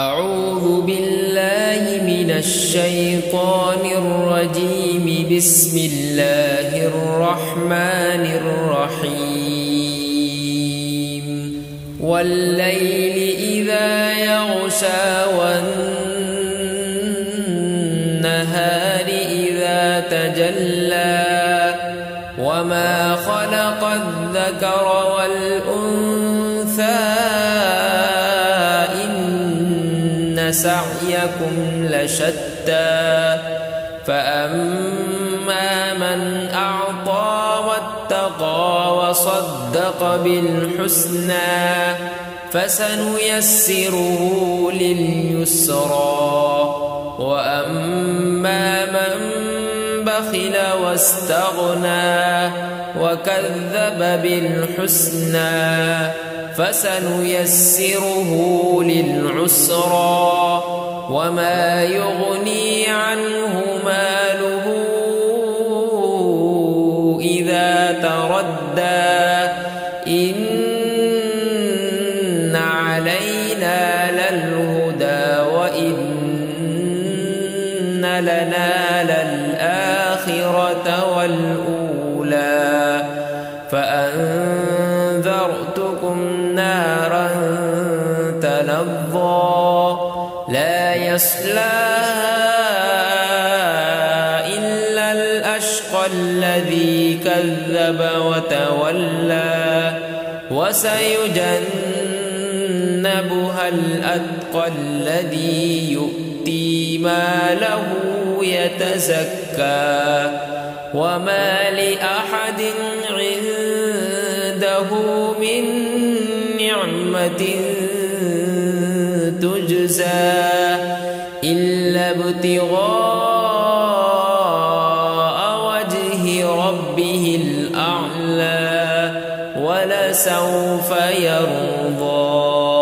أعوذ بالله من الشيطان الرجيم. بسم الله الرحمن الرحيم. والليل إذا يغشى والنهار إذا تجلى وما خلق الذكر والأنثى سعيكم لشتى فأما من أعطى واتقى وصدق بالحسنى فسنيسره لليسرى وأما من بخل واستغنى وكذب بالحسنى فسنيسره للعسرى وما يغني عنه ماله إذا تردى إن علينا للهدى وإن لنا للآخرة والأولى فأنذرتكم نارا تلظى لا يصلاها إلا الأشقى الذي كذب وتولى وسيجنبها الأتقى الذي يؤتي ماله يتزكى وما لأحد عنده من نعمة تجزى إلا ابتغاء وجه ربه الأعلى ولسوف يرضى.